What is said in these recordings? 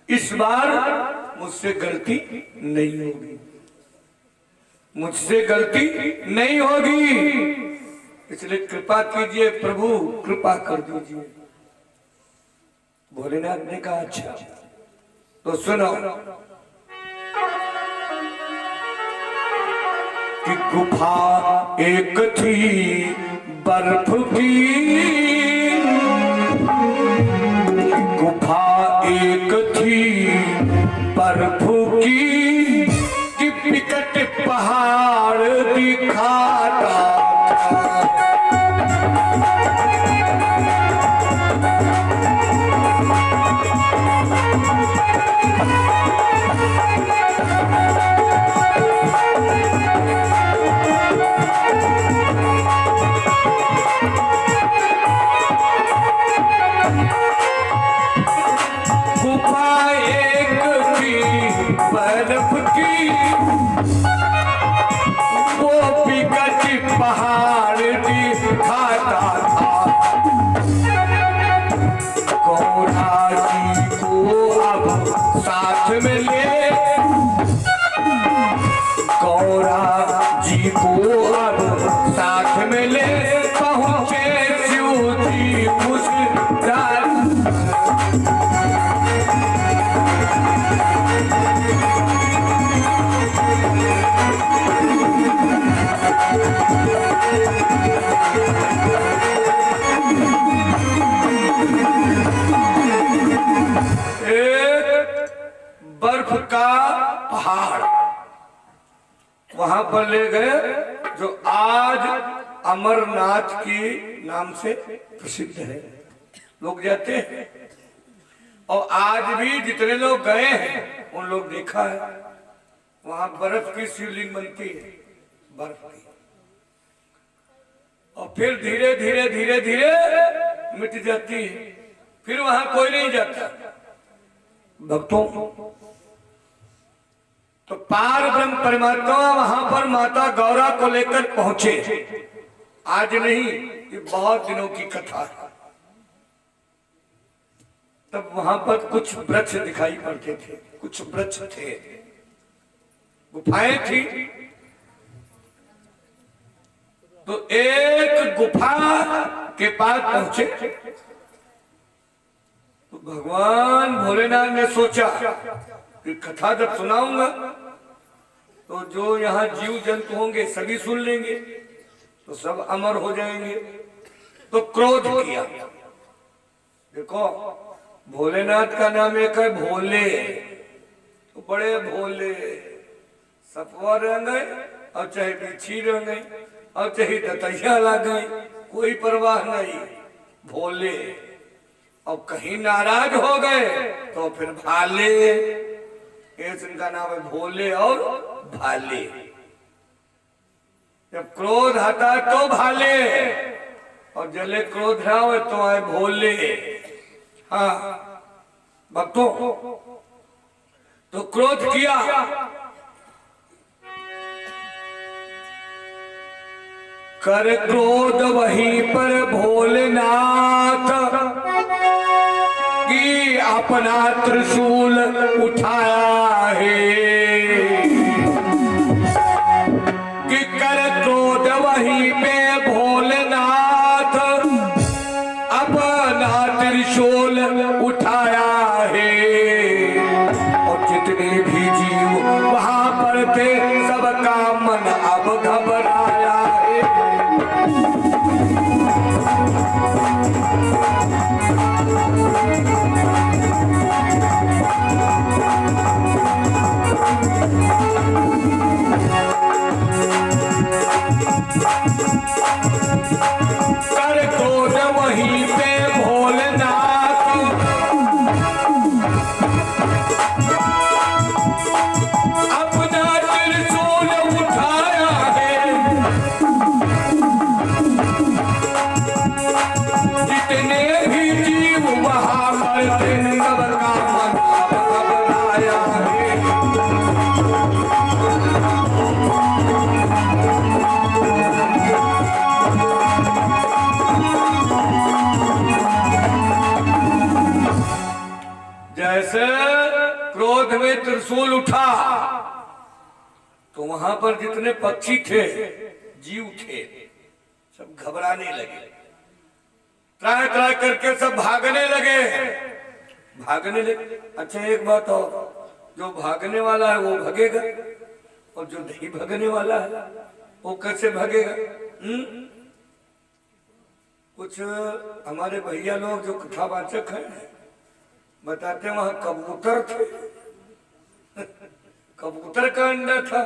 इस बार मुझसे गलती नहीं होगी, मुझसे गलती नहीं होगी, इसलिए कृपा कीजिए प्रभु, कृपा कर दीजिए। भोलेनाथ ने कहा अच्छा तो सुनो कि गुफा एक थी बर्फ की, गुफा एक थी बर्फ की, कि विकट पहाड़ दिखाता था। पहाड़ दिखाता था। गौरा जी को अब साथ में ले, गौरा जी को अब साथ में ले, पहुंचे शिव जी मुस्कुराए। बर्फ का पहाड़ वहां पर ले गए, जो आज अमरनाथ के नाम से प्रसिद्ध है। लोग जाते हैं और आज भी जितने लोग गए हैं उन लोग देखा है, वहां बर्फ की शिवलिंग बनती है, बर्फ की, और फिर धीरे धीरे धीरे धीरे मिट जाती है, फिर वहां कोई नहीं जाता। भक्तों तो पार ब्रह्म परमात्मा वहां पर माता गौरा को लेकर पहुंचे। आज नहीं, ये बहुत दिनों की कथा है। तब वहां पर कुछ वृक्ष दिखाई पड़ते थे, कुछ वृक्ष थे, गुफाएं थी। तो एक गुफा के पास पहुंचे तो भगवान भोलेनाथ ने सोचा कि कथा जब सुनाऊंगा तो जो यहाँ जीव जंतु होंगे सभी सुन लेंगे, तो सब अमर हो जाएंगे। तो क्रोध किया। देखो भोलेनाथ का नाम एक है भोले, तो बड़े भोले, सफवा रह गए और चाहे बिच्छी रह गए और चाहे दतैया लग गए, कोई परवाह नहीं, भोले। और कहीं नाराज हो गए तो फिर भाले, इनका नाम है भोले और भाले। जब क्रोध आता तो भाले, और जले क्रोध ना हो तो आए भोले। हाँ भक्तों, तो क्रोध किया, कर क्रोध वहीं पर भोलेनाथ की अपना त्रिशूल उठाया है, कि कर क्रोध वहीं पे भोलेनाथ अपना त्रिशूल उठाया है। और जितने भी जीव वहां पर थे सबका मन अब घबराया है। कर क्रोध वहीं पे भोलेनाथ अपना त्रिशूल उठाया है। जितने भी जीव वहां पर थे सबका मन घबराया है। जैसे क्रोध में त्रिशूल उठा तो वहां पर जितने पक्षी थे, जीव थे, सब घबराने लगे, त्राय त्राय करके सब भागने लगे। अच्छा एक बात और, जो भागने वाला है वो भगेगा और जो नहीं भगने वाला है वो कैसे भगेगा? कुछ हमारे भैया लोग जो कथावाचक हैं बताते वहां कबूतर थे, कबूतर का अंडा था।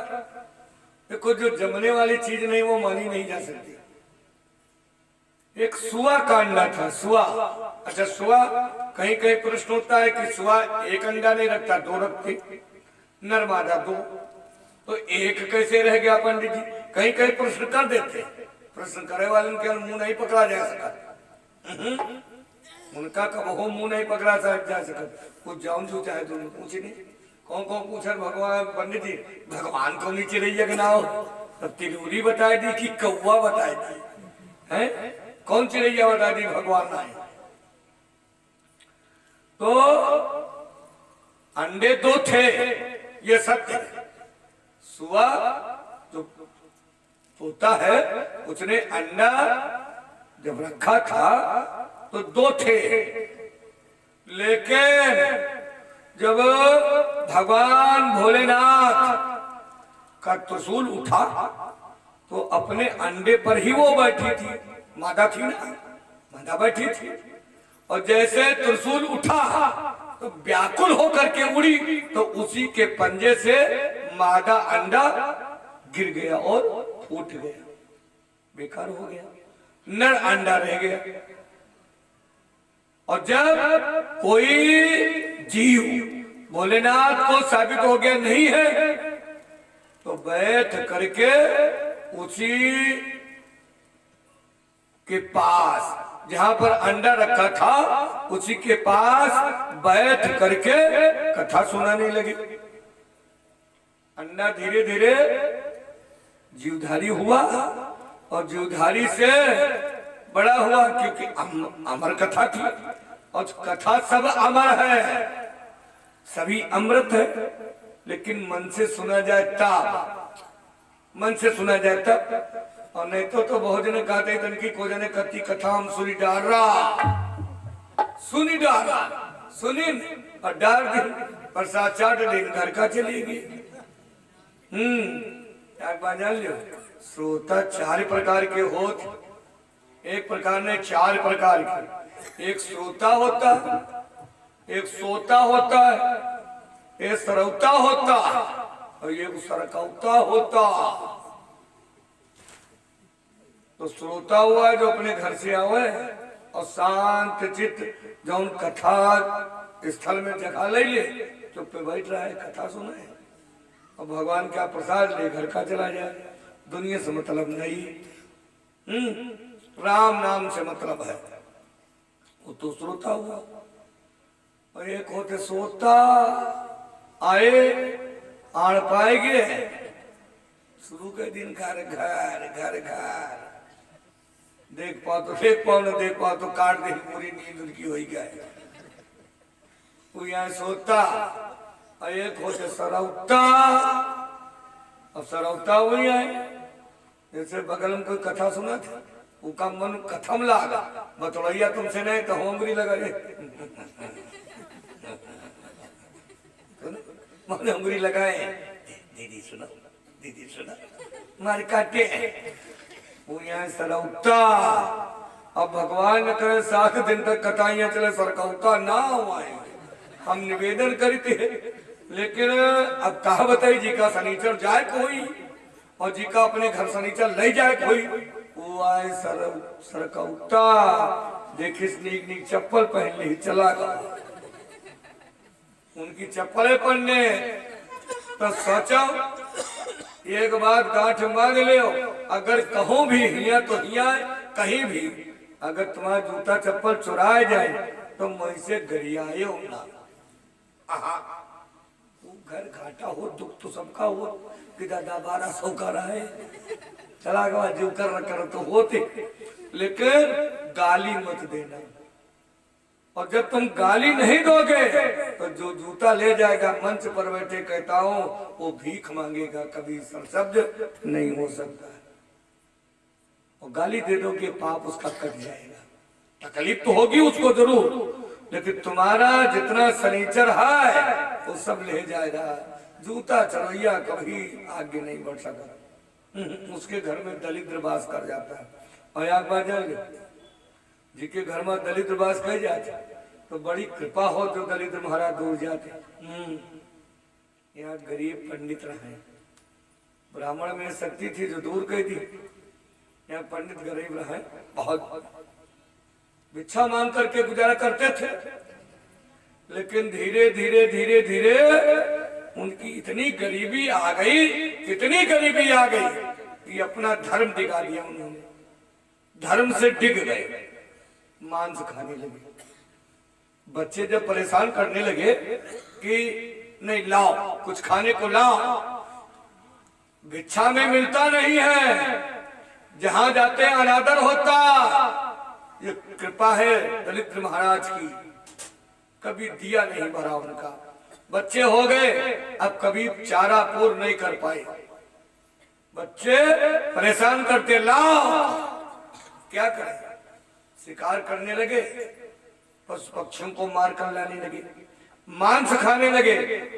देखो जो जमने वाली चीज नहीं वो मानी नहीं जा सकती। एक सुआ का अंडा था, सुआ। अच्छा सुआ, कहीं कहीं प्रश्न होता है कि सुआ एक अंडा नहीं रखता, दो रखते, नर मादा दो, तो एक कैसे रह गया पंडित जी? कहीं कहीं प्रश्न कर देते, प्रश्न करे वाले के मुंह नहीं पकड़ा जा सका, उनका कबहो मुंह नहीं पकड़ा जा सका। कुछ जाऊं जो चाहे तुम पूछ नहीं, कौन कौन पूछा भगवान पंडित जी, भगवान को नीचे रही जगनाओ, तब तिलूरी बताई दी कि कौवा बताई दी है, कौन चिड़ैया बता दी भगवान आए? तो अंडे दो थे, ये सत्य है। सुआ जो तोता है उसने अंडा जब रखा था तो दो थे, लेकिन जब भगवान भोलेनाथ का त्रिशूल उठा तो अपने अंडे पर ही वो बैठी थी, मादा थी ना, मादा बैठी थी, और जैसे त्रिशूल उठा तो व्याकुल होकर के उड़ी तो उसी के पंजे से मादा अंडा गिर गया और फूट गया, बेकार हो गया, नर अंडा रह गया। और जब कोई जीव भोलेनाथ को साबित हो गया नहीं है तो बैठ करके उसी के पास जहां पर अंडा रखा था उसी के पास बैठ करके कथा सुनाने लगे। अंडा धीरे धीरे जीवधारी हुआ और जीवधारी से बड़ा हुआ, क्योंकि अमर कथा थी और कथा सब अमर है, सभी अमृत है, लेकिन मन से सुना जाए तब, मन से सुना जाए तब, और नहीं तो बहुत जने कहते तन की को जने कथी कथा हम सुनी डारा, सुनी डारा, सुनी और डार दी प्रसाद चाट लेन घर का चलेगी। जान लियो, श्रोता चार प्रकार के होते, एक प्रकार ने चार प्रकार के, एक श्रोता होता, एक सोता होता है, एक सरौता होता और एक सरकौता होता। तो श्रोता हुआ है जो अपने घर से आवे और शांत चित्त जो कथा स्थल में जगह ले ले, चुप पे बैठ रहा है, कथा सुना है और भगवान का प्रसाद ले घर का चला जाए, दुनिया से मतलब नहीं, राम नाम से मतलब है, वो तो श्रोता हुआ। और एक होते सोता, आए आड़ पाएंगे, शुरू के दिन घर घर घर घर, देख पाओ तो देख पाओ, न देख पाओ तो काट दे, पूरी नींद उनकी हो गई। वो यहाँ सोता, और एक होते सरौता, अब सरौता वही है, जैसे बगल में कोई कथा सुना था, उसका मन कथम लागा, बतौड़िया तुमसे नहीं तो होंगरी लगा, मन होंगरी लगाए, दीदी सुना, दीदी सुना, मार काटे। वो यहाँ सरौता, अब भगवान ने कहे 7 दिन तक कथाइयां चले, सरकौता ना हुआ, हम निवेदन करते, लेकिन अब कहा बताई जी का शनिचर जाए कोई, और जी का अपने घर शनिचर ले जाए कोई, वो आए सरकौता, देखिस नीक नीक चप्पल पहन ली, चला गया उनकी चप्पलें पहनने। तो सोचो एक बात गांठ मांग ले, अगर कहूं भी हिया तो हिया, कहीं भी अगर तुम्हारा जूता चप्पल चुराए जाए तो मैं से गरियाए होना, वो घर घाटा हो, दुख तो सबका हो कि दादा 1200 का रहा है, चला गया जो कर तो होते, लेकिन गाली मत देना, और जब तुम गाली नहीं दोगे तो जो जूता ले जाएगा मंच पर बैठे कहता हूं वो भीख मांगेगा, कभी शब्द नहीं हो सकता। और गाली दे दोगे पाप उसका कट जाएगा। तकलीफ तो होगी उसको जरूर, लेकिन तुम्हारा जितना सनीचर है वो सब ले जाएगा। जूता चढ़ैया कभी आगे नहीं बढ़ सका। उसके घर में दलिद्र वास कर जाता है। और आग बाजल जिसके घर में दलिद्र वास कर जाते तो बड़ी कृपा हो जो दलिद्र महाराज दूर जाते। यहाँ गरीब पंडित रहे, ब्राह्मण में शक्ति थी जो दूर गई थी। यहाँ पंडित गरीब रहे, बहुत भिक्षा मांग करके गुजारा करते थे। लेकिन धीरे धीरे धीरे धीरे उनकी इतनी गरीबी आ गई, इतनी गरीबी आ गई कि अपना धर्म दिखा दिया उन्होंने। धर्म से डिग गए, मांस खाने लगे। बच्चे जब परेशान करने लगे कि नहीं लाओ कुछ खाने को लाओ, भिक्षा में मिलता नहीं है, जहां जाते अनादर होता। ये कृपा है दलित महाराज की, कभी दिया नहीं भरा उनका। बच्चे हो गए, अब कभी चारा पूर्ण नहीं कर पाए। बच्चे परेशान करते, लाओ क्या करें। शिकार करने लगे, पशु पक्षियों को मार कर लाने लगे, मांस खाने लगे।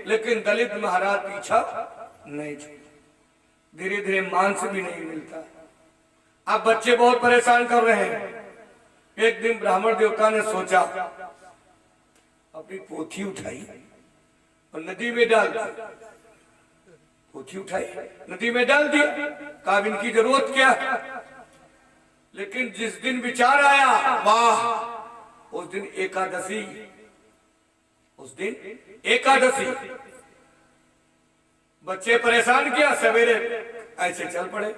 लेकिन दलित महाराज पीछा नहीं थे। धीरे धीरे मांस भी नहीं मिलता। अब बच्चे बहुत परेशान कर रहे हैं। एक दिन ब्राह्मण देवता ने सोचा, अपनी पोथी उठाई और नदी में डाल दी। पोथी उठाई नदी में डाल दी, कहा इनकी जरूरत क्या। लेकिन जिस दिन विचार आया, वाह उस दिन एकादशी, उस दिन एकादशी। बच्चे परेशान किया, सवेरे ऐसे चल पड़े,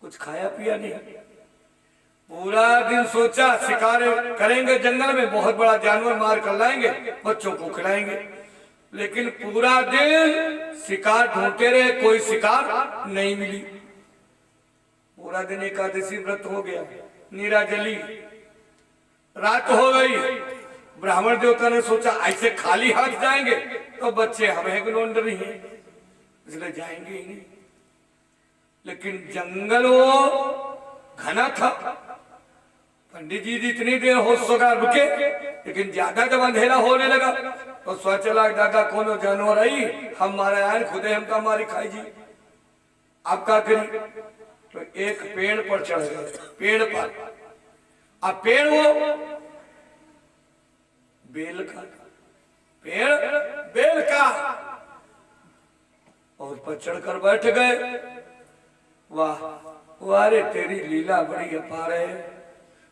कुछ खाया पिया नहीं। पूरा दिन सोचा शिकार करेंगे, जंगल में बहुत बड़ा जानवर मार कर लाएंगे, बच्चों को खिलाएंगे। लेकिन पूरा दिन शिकार ढूंढते रहे, कोई शिकार नहीं मिली। पूरा दिन एकादशी व्रत हो गया, नीरा जली, रात हो गई। ब्राह्मण देवता ने सोचा ऐसे खाली हाथ जाएंगे तो बच्चे हमें ग्लोंड रही हैं, इसलिए जाएंगे ही नहीं। लेकिन जंगल वो घना था। पंडित जी इतनी देर हो सका रुके, लेकिन ज्यादा जब अंधेरा होने लगा तो सोचा दादा कोनो जानवर आई, हम मारे आए खुदे हमका मारी खाई जी। आप क्या करी, तो एक पेड़ पर चढ़ गए। पेड़ पर, अब पेड़ वो बेल का, पेड़ बेल का, और पर चढ़कर बैठ गए। वाह वाह रे तेरी लीला बड़ी अपार है।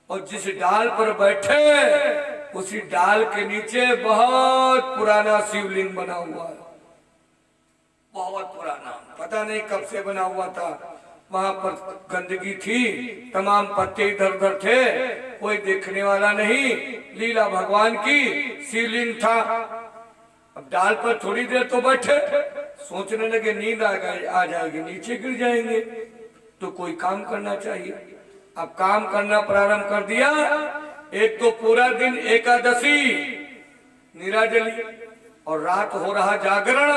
और जिस डाल पर बैठे उसी डाल के नीचे बहुत पुराना शिवलिंग बना हुआ है, बहुत पुराना, पता नहीं कब से बना हुआ था। वहां पर गंदगी थी, तमाम पत्ते इधर उधर थे, कोई देखने वाला नहीं। लीला भगवान की शिवलिंग था। अब डाल पर थोड़ी देर तो बैठे, सोचने लगे नींद आ जाएगी, नीचे गिर जाएंगे, तो कोई काम करना चाहिए। अब काम करना प्रारंभ कर दिया। एक तो पूरा दिन एकादशी निराजली, और रात हो रहा जागरण,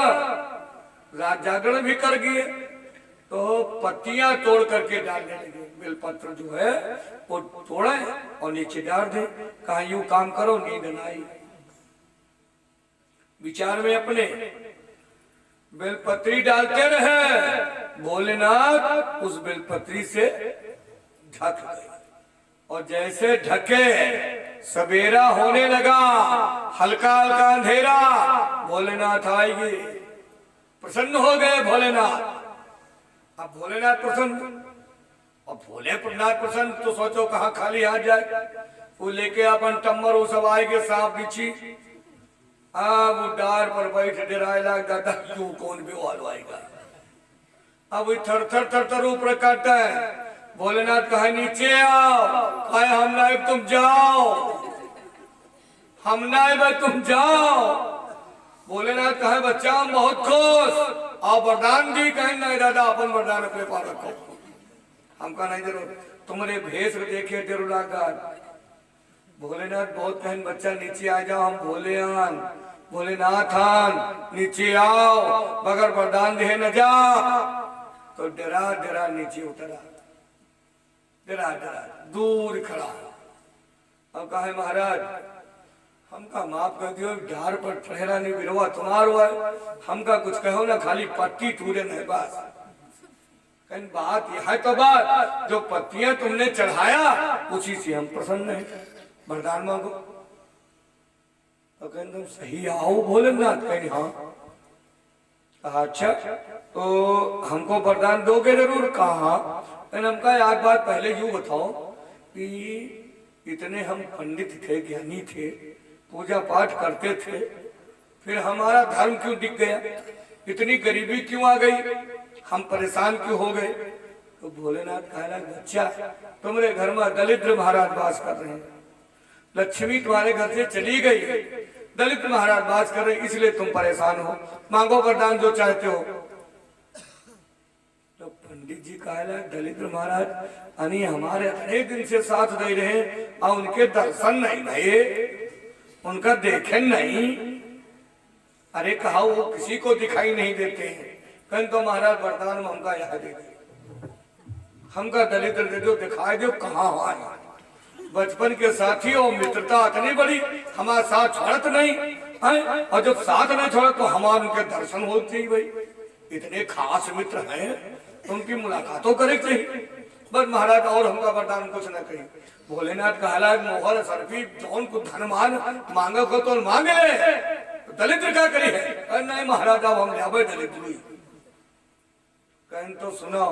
रात जागरण भी कर गए। तो पत्तियां तोड़ करके डालने लगे। बेलपत्र जो है वो तोड़े और नीचे डाल दे, कहा यूं काम करो नींद न आई। विचार में अपने बेलपत्री डालते रहे। भोलेनाथ उस बेलपत्री से ढक गए, और जैसे ढके सवेरा होने लगा, हल्का हल्का अंधेरा। भोलेनाथ आएंगे, प्रसन्न हो गए भोलेनाथ। अब भोलेनाथ प्रसन्न, और भोलेनाथ प्रसन्न तो सोचो कहाँ खाली हाथ जाए। वो लेके अपन टम्बर वो सब आएंगे, सांप बिच्छी। वो डार पर बैठ डराए लाग दादा क्यों कौन भी वाल आएगा। अब थर थर थर थर ऊपर काटता है। भोलेनाथ कहा नीचे आओ, कहे हम नाइब तुम जाओ, हम नाइब तुम जाओ। भोलेनाथ कहे बच्चा हम बहुत खुश, और वरदान दी। कहीं नहीं दादा अपन वरदान अपने पास रखो, हमका नहीं जरूर, तुम्हारे भेष देखे जरूर आकर। भोलेनाथ बहुत कहन बच्चा नीचे आ जाओ, हम भोलेनाथ भोलेनाथान नीचे आओ, बगैर वरदान दे न जा। तो डरा डरा नीचे उतरा, डरा डरा दूर खड़ा। अब कहा महाराज हमका माफ कर दियो, ढार पर ठहरा नहीं बिरवा तुम्हार हुआ, हमका कुछ कहो ना, खाली पट्टी टूरे नहीं बस। कहीं बात यह है तो बात, जो पत्तियां तुमने चढ़ाया उसी से हम प्रसन्न हैं, वरदान मांगो। तो कहीं तुम सही आओ भोलेनाथ, कहीं हाँ। कहा अच्छा तो हमको वरदान दोगे जरूर। कहा हमका एक बात पहले यूं बताओ कि इतने हम पंडित थे, ज्ञानी थे, पूजा पाठ करते थे, फिर हमारा धर्म क्यों दिख गया, इतनी गरीबी क्यों आ गई, हम परेशान क्यों हो गए। तो भोलेनाथ कहला बच्चा तुम्हारे घर में दलिद्र महाराज वास कर रहे हैं, लक्ष्मी तुम्हारे घर से चली गई, दलिद्र महाराज वास कर रहे हैं, इसलिए तुम परेशान हो, मांगो वरदान जो चाहते हो। तो पंडित जी कहला दलिद्र महाराज यानी हमारे अनेक दिन से साथ दे रहे और उनके दर्शन नहीं भये, उनका देखे नहीं। अरे कहा वो किसी को दिखाई नहीं देते हैं। कहीं तो महाराज वरदान में हमका यह दे दे, हमका दलिद्र दे दो, दिखाई दो कहाँ आए। बचपन के साथी और मित्रता इतनी बड़ी, हमारे साथ छोड़त नहीं है, और जब साथ नहीं छोड़ा तो हमारे उनके दर्शन होते ही भाई, इतने खास मित्र हैं, उनकी मुलाकातों करे चाहिए। बस महाराज और हमका वरदान कुछ न कही। भोलेनाथ कहला मोहर सरफी जौन को धनमान मांगा को तो मांगे ले, दलिद्र का करी है। नहीं महाराज अब हम ले दलिद्र हुई। कहीं तो सुनो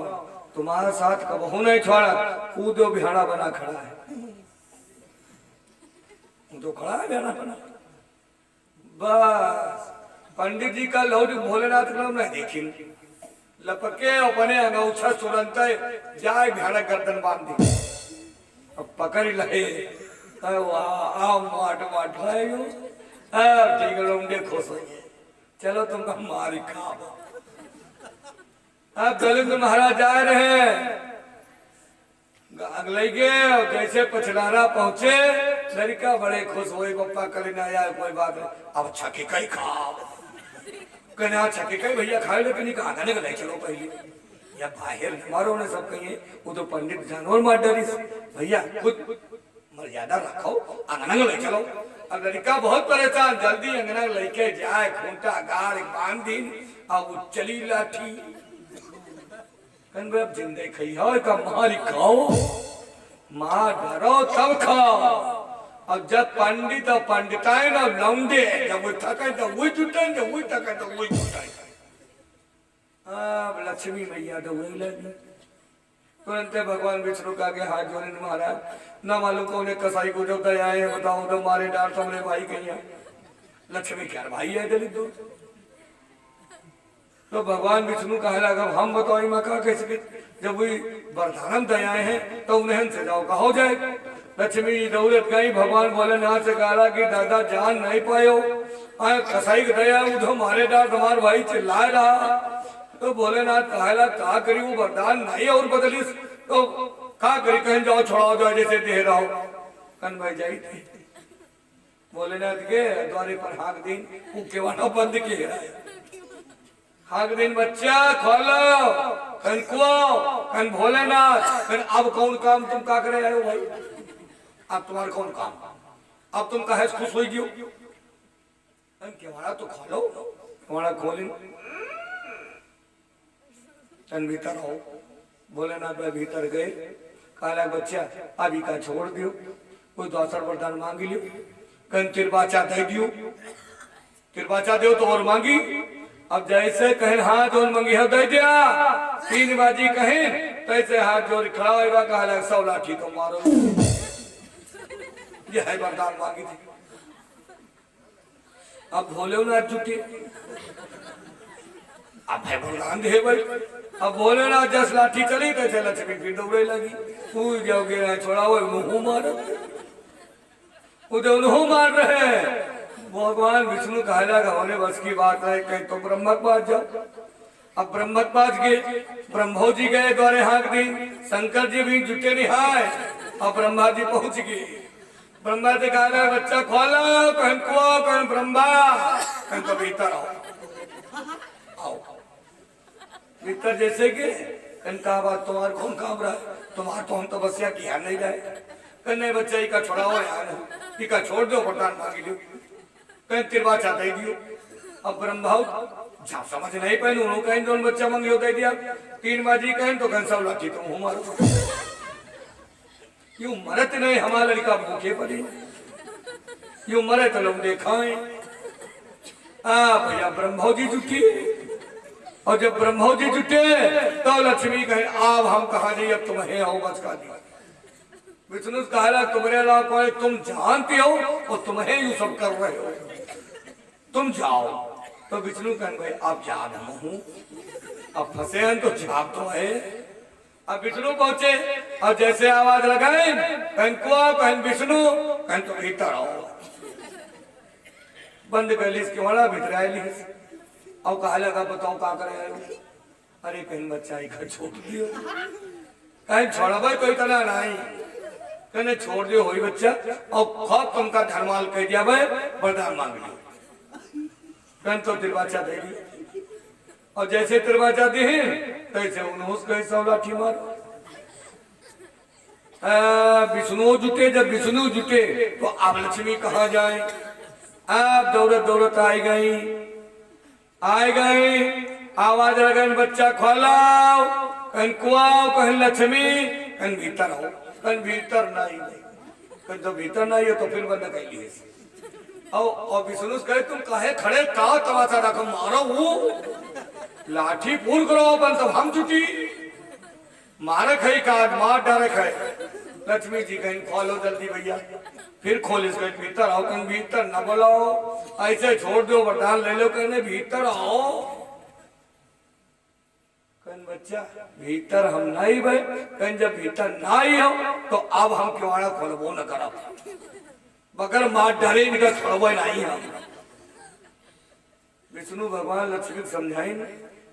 तुम्हारे साथ कबहू नहीं छोड़ा, कूदो बिहाड़ा बना खड़ा है, तो खड़ा है बिहाड़ा बना। बस पंडित जी का लौट भोलेनाथ का नहीं देखी, लपके अपने अंगूछा तुरंत जाए बिहाड़ा गर्दन बांध दी, अब पकड़ लहे माट माट ठीक है, खुश हो गए, चलो तुमको मारी खा। अब दलिद्र महाराज जा रहे हैं, अगले के जैसे पछलारा पहुंचे, लड़का बड़े खुश हुए, पप्पा कल ना आया कोई बात नहीं, अब छकी कई खाओ, कहना छकी कई भैया खाए, लेकिन आधा नहीं चलो पहले या बाहर मारो ने सब कहिए, वो तो पंडित जानवर मार डरी भैया, खुद मर्यादा रखो, अंगना ले चलो। अब लड़का बहुत परेशान, जल्दी अंगना लेके जाए, खूंटा गाड़ बांध दिन और चली लाठी। अब जिंदे खई हो का मारी खाओ, माँ डरो तब खाओ। अब जब पंडित और पंडिताई ना लौंडे जब वो थके तो वही जुटाए, जब वही थके तो वही जुटाए। अब लक्ष्मी मैया तो वही लगी, तुरंत भगवान विष्णु का के हाथ जोड़े महाराज न मालूम कौन कसाई को जो दयाए हैं, बताओ तो मारे डाल तुमने भाई कहीं। लक्ष्मी क्या भाई है दलित। तो भगवान विष्णु कहे लगा हम बताओ मैं कहा कैसे, जब वही वरदान दयाए हैं तो उन्हें से जाओ कहो जाए। लक्ष्मी जी दौलत गई, भगवान भोलेनाथ से कहा कि दादा जान नहीं पायो, कसाई दया उधो मारे डाल तुम्हारे भाई चिल्ला रहा। तो भोलेनाथ कहला का करी वो वरदान नहीं और बदलिस, तो का करी कहीं जाओ छोड़ाओ जाओ जैसे दे रहा हो। कन भाई जाई थे भोलेनाथ के द्वारे पर हाक दिन केवाना बंद किया, हाक दिन बच्चा खोलो कन कुआओ कन भोलेनाथ कन अब कौन काम तुम का करे आए हो भाई, अब तुम्हारा कौन काम, अब तुम कहे खुश हो गयो, केवाड़ा तो खोलो, केवाड़ा खोली तन भीतर आओ। भोलेनाथ भाई भीतर गए, काला बच्चा अभी का छोड़ दियो, कोई दोसर वरदान मांग लियो, कहीं तिरबाचा दे दियो, तिरबाचा दो तो और मांगी। अब जैसे कहें हाथ जोड़ मांगी है दे दिया, तीन बाजी कहें तैसे हाथ जोड़ खड़ा होगा, कहा 100 लाठी तो मारो, ये है वरदान मांगी थी। अब भोलेनाथ जुटे, अब है वरदान दे भाई। अब भोलेनाथ 10 लाठी चली कैसे लक्ष्मी फिर दौड़े लगी, पूछ जाओगे छोड़ा वो मुंह मार, उन्हों मार रहे। भगवान विष्णु कहला होने बस की बात है, कहीं तो ब्रह्मक पास जाओ। अब ब्रह्मक पास गए, ब्रह्मो जी गए द्वारे हाक दी, शंकर जी भी जुटे निहाय, अब ब्रह्मा जी पहुंच गए। ब्रह्मा से कहा बच्चा खोलो, कहन कुआ कहन ब्रह्मा, कहन तो भीतर आओ। भीतर जैसे कि कहन कहा बात तुम्हार कौन काम रहा है, तुम्हार तो हम तपस्या किया नहीं जाए। कहने बच्चा ही का छोड़ाओ यार, ही का छोड़ दो, वरदान मांगी दो। कहन तिरवा चाहते ही दियो। अब ब्रह्मा जब समझ नहीं पाए उन्होंने कहें दोनों बच्चा मांगे दे दिया। 3 बाजी कहें तो कहन सब लाठी तुम हो मारो। यूं मरत नहीं हमारा लड़का भूखे पड़े, यूं मरे तो लोग देखाएं। भैया ब्रह्मा जी जुटे, और जब ब्रह्मा जी जुटे तो लक्ष्मी कहे अब हम कहा नहीं, अब तुम्हें आओ बच का दिया। विष्णु कहा तुम्हारे अलावा कोई तुम जानते हो और तुम्हें यू सब कर रहे हो, तुम जाओ। तो विष्णु कहन भाई आप जाग हम हूं, अब फंसे हैं तो जाग तो है। अब विष्णु पहुंचे और जैसे आवाज लगाए कहन कुआ कहन विष्णु, कहन तो भीतर आओ। बंद कर ली इसके वाला भीतर आए ली। अब कहा लगा बताओ क्या करे। अरे कहन बच्चा एक छोड़ दियो, कहीं छोड़ा भाई कोई तना नहीं, कहने छोड़ दियो होई बच्चा। और खूब तुमका धर्माल कह दिया भाई, वरदान मांग लियो। कहन तो दरवाजा दे दी, और जैसे दरवाजा दे तैसे उन्होंने सौलाठी मार। विष्णु जुटे, जब विष्णु जुटे तो अब लक्ष्मी कहाँ जाए। अब दौड़त दौड़त आई गई, आवाज लगन बच्चा खोलाओ, कहन कुआओ कहन लक्ष्मी, कहन भीतर हो, कहन भीतर नहीं, कहन तो भीतर नहीं है तो फिर बंद कर लिए। और विष्णु कहे तुम कहे खड़े का तमाशा रखो, मारो वो लाठी पूर्ण करो अपन, तब हम छुट्टी मारे खाई का मार डारे खाए। लक्ष्मी जी कहीं खोलो जल्दी भैया, फिर खोल इसको भीतर आओ, कहीं भीतर न बुलाओ, ऐसे छोड़ दो वरदान ले लो, कहने भीतर आओ। कहन बच्चा भीतर हम नहीं भाई, कहीं जब भीतर ना ही हो तो अब हम किवाड़ा खोलबो न करो, बगैर मार डरे इनका छोड़बो नहीं हम। विष्णु भगवान लक्ष्मी को समझाई न,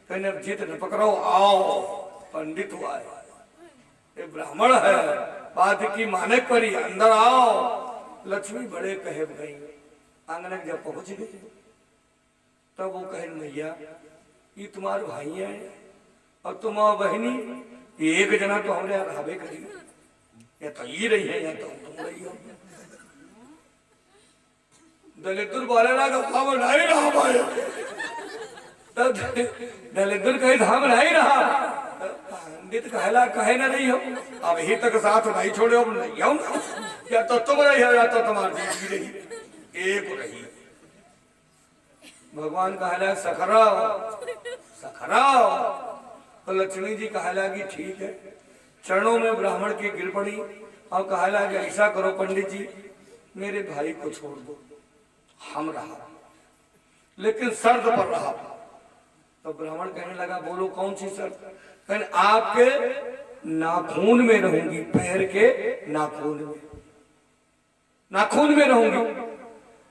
कहने अब जिद न पकड़ो, आओ पंडित हुआ है, ये ब्राह्मण है, बात की मानक परी, अंदर आओ। लक्ष्मी बड़े कहे गई, आंगन जब पहुंच गई तब वो कहे भैया ये तुम्हारे भाई है और तुम बहनी, एक जना तो हमने रहावे करी, या तो ये रही है या तो तुम रही हो। दलितुर बोले ना हम नहीं रहा भाई, तब दलितुर कहे हम नहीं रहा, पंडित कहला कहे ना नहीं हो, अब ही तक साथ नहीं छोड़े, अब नहीं हो, या तो तुम रही हो या तो तुम्हारी बीवी रही, एक रही। भगवान कहला सखराओ, तो लक्ष्मी जी कहला कि ठीक है। चरणों में ब्राह्मण की गिर पड़ी और कहला कि ऐसा करो पंडित जी, मेरे भाई को छोड़ दो, हम रहा लेकिन शर्त पर रहा। तो ब्राह्मण कहने लगा बोलो कौन सी शर्त। कहने आपके नाखून में रहूंगी, पैर के नाखून में रहूंगी,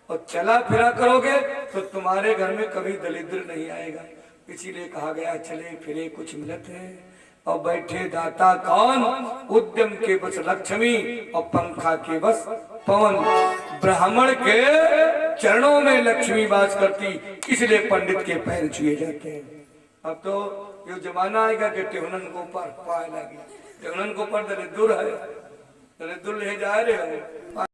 और चला फिरा करोगे तो तुम्हारे घर में कभी दरिद्र नहीं आएगा। इसीलिए कहा गया चले फिरे कुछ मिलत है, और बैठे दाता कौन, उद्यम के बस लक्ष्मी और पंखा के बस पवन। ब्राह्मण के चरणों में लक्ष्मी वास करती, इसलिए पंडित के पैर छुए जाते हैं। अब तो ये जमाना आएगा कि टेहनन को ऊपर पाए लगे, टेहनन को ऊपर दरिद्र है, दरिद्र ले जा रहे हो।